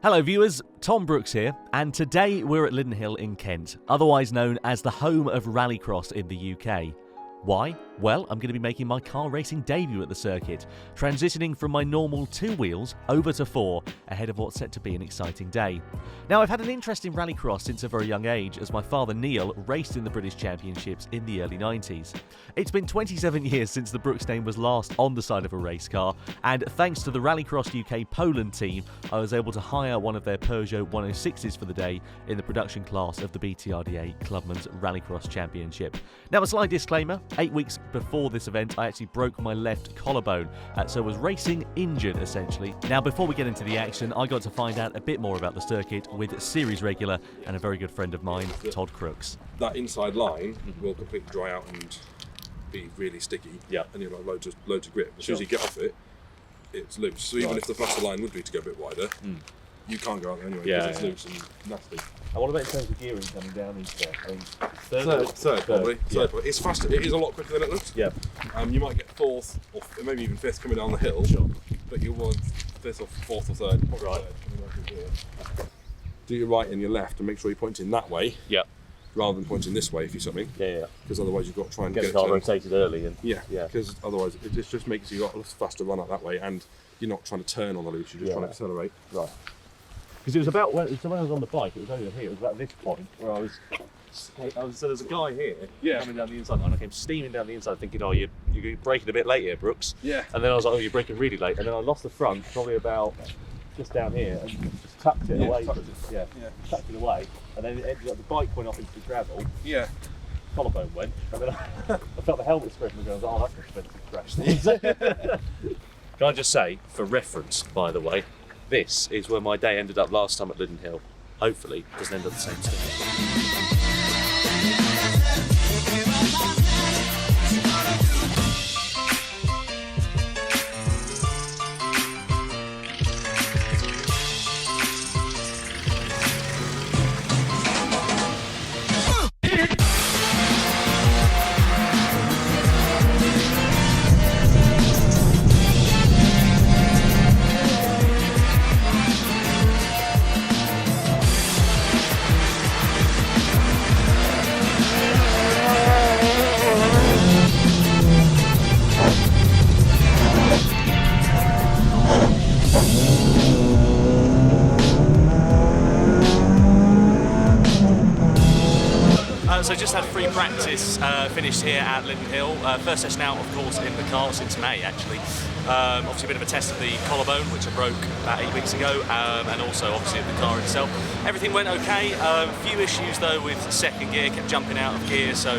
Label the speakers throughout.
Speaker 1: Hello viewers, Tom Brooks here, and today we're at Lydden Hill in Kent, otherwise known as the home of rallycross in the UK. Why? Well, I'm going to be making my car racing debut at the circuit, transitioning from my normal 2 wheels over to 4, ahead of what's set to be an exciting day. Now, I've had an interest in rallycross since a very young age, as my father Neil raced in the British Championships in the early 90s. It's been 27 years since the Brooks name was last on the side of a race car, and thanks to the Rallycross UK Poland team, I was able to hire one of their Peugeot 106s for the day in the production class of the BTRDA Clubmans Rallycross Championship. Now, a slight disclaimer, 8 weeks before this event I actually broke my left collarbone, so was racing injured essentially. Now, before we get into the action, I got to find out a bit more about the circuit with series regular and a very good friend of mine, Todd Crooks.
Speaker 2: That inside line will completely dry out and be really sticky, and you'll have loads of grip. As soon as you get off it, it's loose. So even if the faster line would be to go a bit wider, you can't go out there anyway because it's loose and nasty.
Speaker 1: And what about in terms of gearing coming down into there? I mean,
Speaker 2: third probably. Third. It's faster. It is a lot quicker than it looks.
Speaker 1: Yeah.
Speaker 2: You might get fourth or maybe even fifth coming down the hill. But you'll want fifth or fourth or third. Right. Do your right and your left and make sure you're pointing that way. Yeah. Rather than pointing this way if you're something.
Speaker 1: Yeah.
Speaker 2: Because otherwise you've got to try and
Speaker 1: get the car rotated early. And
Speaker 2: because otherwise it just makes you got a faster run out that way, and you're not trying to turn on the loose. You're just trying to accelerate.
Speaker 1: Right. Because it was about when I was on the bike. It was over here. It was about this point where I was. So there's a guy here coming down the inside, and I came steaming down the inside, thinking, "Oh, you're braking a bit late here, Brooks." Yeah. And then I was like, "Oh, you're braking really late." And then I lost the front, probably about just down here, and just tucked it away. Tucked it away, and then it ended up the bike went off into the gravel. Yeah. Collarbone went, and then I felt the helmet spread, and I was like, "Oh, that's an expensive crash." Can I just say, for reference, by the way, this is where my day ended up last time at Lydden Hill. Hopefully, it doesn't end up the same thing. So just had free practice finished here at Lydden Hill. First session out, of course, in the car since May, actually. Obviously a bit of a test of the collarbone, which I broke about 8 weeks ago, and also obviously of the car itself. Everything went okay. A few issues though with second gear, kept jumping out of gear, so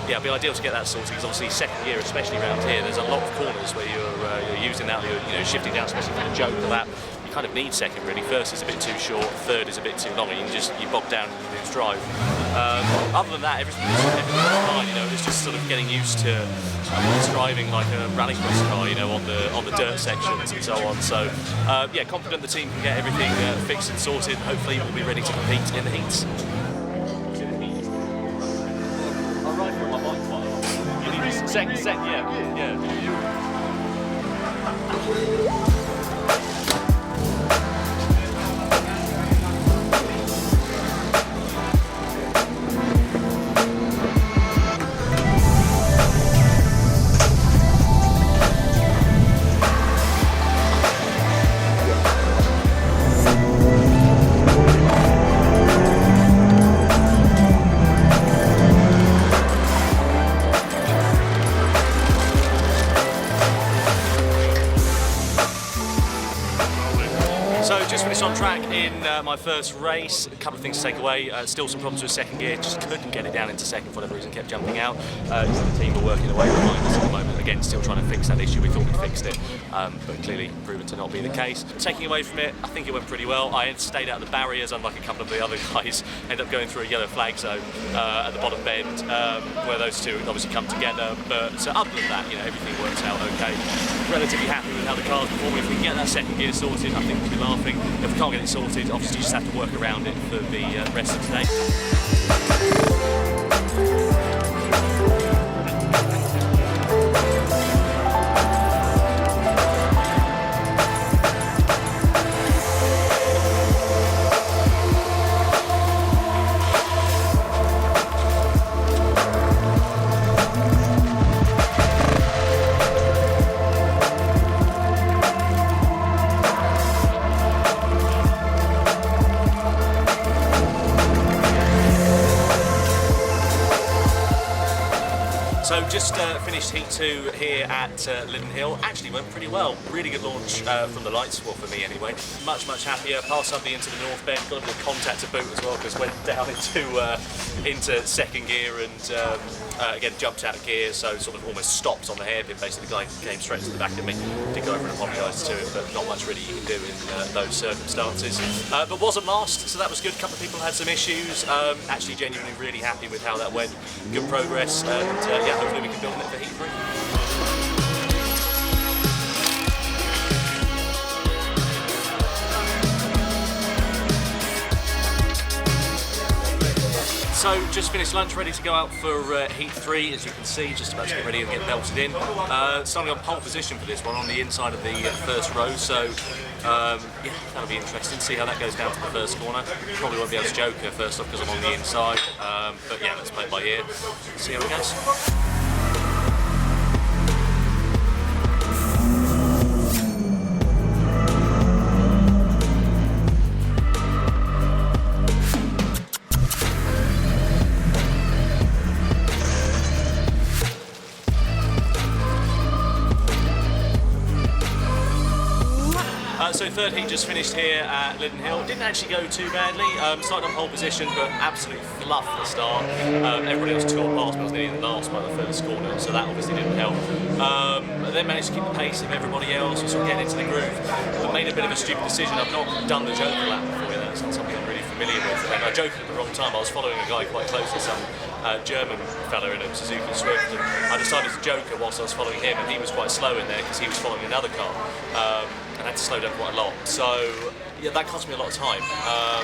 Speaker 1: yeah, it'd be ideal to get that sorted, because obviously second gear, especially around here, there's a lot of corners where you're using that, you're shifting down, especially for the joke of that. You kind of need second really. First is a bit too short, third is a bit too long, and you bog down and you lose drive. Other than that, everything was fine. It's just sort of getting used to driving like a rallycross car, on the dirt sections and so on. So yeah, confident the team can get everything fixed and sorted. Hopefully we'll be ready to compete in the heats. I ride from my bike quite a lot. You need second, yeah. So just finished on track in my first race. A couple of things to take away. Still some problems with second gear. Just couldn't get it down into second for whatever reason. Kept jumping out. The team were working away behind us at the moment. Again, still trying to fix that issue. We thought we'd fixed it, but clearly proven to not be the case. Taking away from it, I think it went pretty well. I had stayed out of the barriers, unlike a couple of the other guys. Ended up going through a yellow flag zone at the bottom bend, where those two obviously come together. But other than that, everything worked out okay. Relatively happy with how the car's performing. If we can get that second gear sorted, I think we'll be laughing. If we can't get it sorted, obviously you just have to work around it for the rest of today. So just finished Heat 2 here at Lydden Hill. Actually went pretty well. Really good launch from the lights, well for me anyway. Much happier. Passed somebody into the North Bend. Got a bit of contact to boot as well because went down into second gear and again jumped out of gear, so sort of almost stopped on the hairpin. Basically the guy came straight to the back of me. Did go over and apologise to him, but not much really you can do in those circumstances. But wasn't last, so that was good. A couple of people had some issues. Actually genuinely really happy with how that went. Good progress, and yeah, hopefully we can build on it for Heat 3. So just finished lunch, ready to go out for Heat 3, as you can see, just about to get ready and get belted in. Starting on pole position for this one, on the inside of the first row, so yeah, that'll be interesting, see how that goes down to the first corner. Probably won't be able to joker first off because I'm on the inside, but yeah, let's play it by ear, see how it goes. So third heat just finished here at Lydden Hill. Didn't actually go too badly. Started on pole position, but absolutely fluffed the start. Everybody else 2 on past, but I was nearly the last by the first corner, so that obviously didn't help. But then managed to keep the pace of everybody else, and sort of getting into the groove. But made a bit of a stupid decision. I've not done the joker lap before, that's not something I'm really familiar with. And I joked at the wrong time. I was following a guy quite closely, some German fella in a Suzuki Swift, and I decided to joker whilst I was following him, and he was quite slow in there because he was following another car. And I had to slow down quite a lot. So yeah, that cost me a lot of time,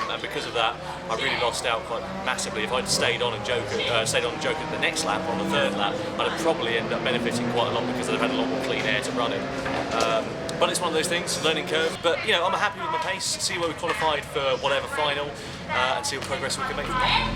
Speaker 1: and because of that, I really lost out quite massively. If I'd stayed on and joker the next lap, on the third lap, I'd have probably ended up benefiting quite a lot because I'd have had a lot more clean air to run in. But it's one of those things, learning curve. But you know, I'm happy with my pace. See where we qualified for whatever final, and see what progress we can make from there.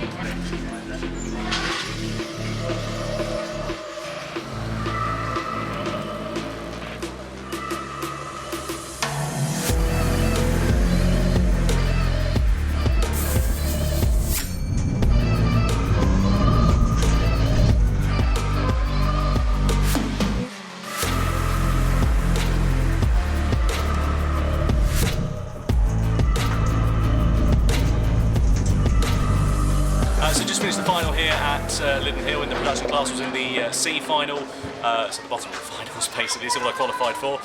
Speaker 1: So just finished the final here at Lydden Hill. In the production class was in the C final, so the bottom of the finals basically is all I qualified for.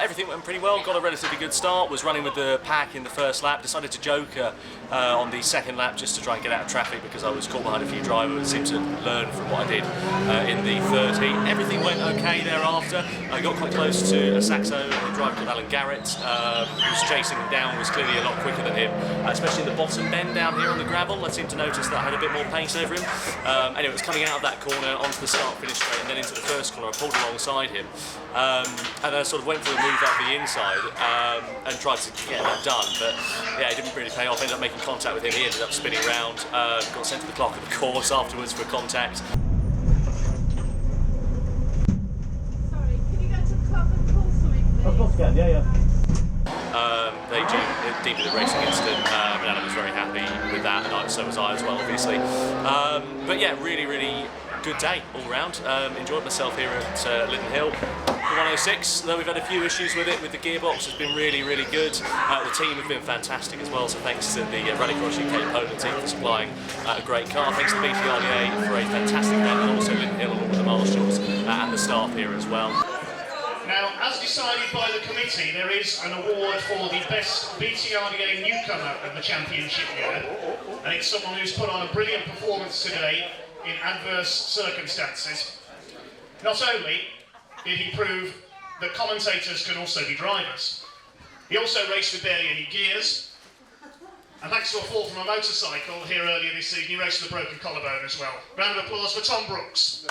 Speaker 1: Everything went pretty well, got a relatively good start, was running with the pack in the first lap, decided to joker on the second lap just to try and get out of traffic because I was caught behind a few drivers. Seemed to learn from what I did in the third heat. Everything went okay thereafter. I got quite close to a Saxo, a driver called Alan Garrett, who was chasing him down, was clearly a lot quicker than him, especially in the bottom bend down here on the gravel. I seemed to notice that I had a bit more pace over him. Anyway, it was coming out of that corner onto the start-finish straight and then into the first corner. I pulled alongside him and then I sort of went for a move up the inside and tried to get that done, but yeah, it didn't really pay off. Ended up making contact with him. He ended up spinning round, got sent to the clock of the course afterwards for contact.
Speaker 3: Sorry, can you go to the club and call something, please?
Speaker 4: Of course you can, yeah.
Speaker 1: They deemed it a racing incident, and Alan was very happy with that, and so was I as well, obviously. But yeah, really good day all round. Enjoyed myself here at Lydden Hill. The 106, though we've had a few issues with it, with the gearbox, has been really good. The team have been fantastic as well, so thanks to the Rallycross UK Poland team for supplying a great car. Thanks to BTRDA for a fantastic event, and also Lydden Hill and all the marshals and the staff here as well.
Speaker 5: Now, as decided by the committee, there is an award for the best BTRDA newcomer of the championship year, and it's someone who's put on a brilliant performance today in adverse circumstances. Not only did he prove that commentators can also be drivers, he also raced with barely any gears, and thanks to a fall from a motorcycle here earlier this season, he raced with a broken collarbone as well. Round of applause for Tom Brooks.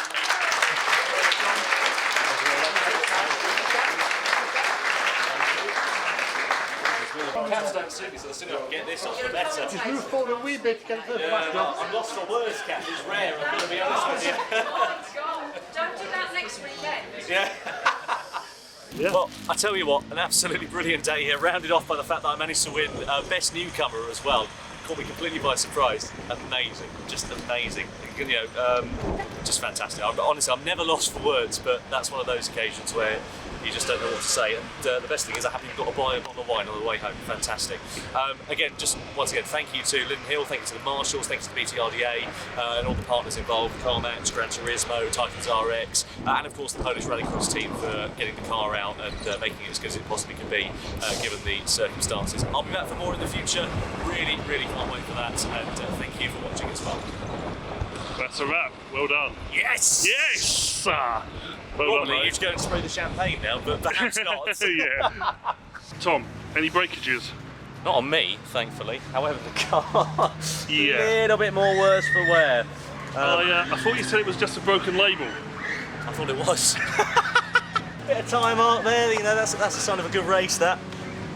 Speaker 1: Cats don't suit me, so the sooner I can get this off, the better.
Speaker 4: Just move forward a wee bit to get the back up.
Speaker 1: I'm lost for words, Cat. It's rare, I've got to be honest with you.
Speaker 3: Oh my God! Don't do that next weekend.
Speaker 1: Yeah.
Speaker 4: Yeah.
Speaker 1: Well, I tell you what, an absolutely brilliant day here, rounded off by the fact that I managed to win Best Newcomer as well. Caught me completely by surprise. Amazing, just amazing. just fantastic. Honestly, I'm never lost for words, but that's one of those occasions where you just don't know what to say. And the best thing is I haven't even got to buy a bottle of wine on the way home. Fantastic. Again, just once again, thank you to Lydden Hill, thank you to the Marshals, thank you to the BTRDA and all the partners involved, Carmax, Gran Turismo, Titans RX, and of course the Polish Rallycross team for getting the car out and making it as good as it possibly can be, given the circumstances. I'll be back for more in the future. Really, really can't wait for that, and thank you for watching as well.
Speaker 4: That's a wrap. Well done.
Speaker 1: Yes!
Speaker 4: Yes! Well
Speaker 1: Probably
Speaker 4: done,
Speaker 1: you should go and spray the champagne now, but perhaps not.
Speaker 4: Yeah. Tom, any breakages?
Speaker 1: Not on me, thankfully. However, the car,
Speaker 4: Yeah.
Speaker 1: a little bit more worse for wear.
Speaker 4: I thought you said it was just a broken label.
Speaker 1: I thought it was. Bit of time out there, that's a sign of a good race, that.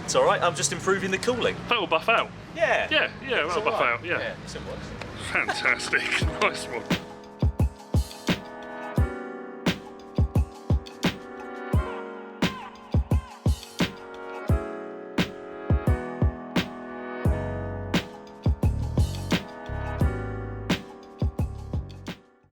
Speaker 1: It's alright, I'm just improving the cooling.
Speaker 4: That will buff out.
Speaker 1: Yeah.
Speaker 4: Yeah, that'll buff out, yeah.
Speaker 1: Yes, it was.
Speaker 4: Fantastic. Nice one.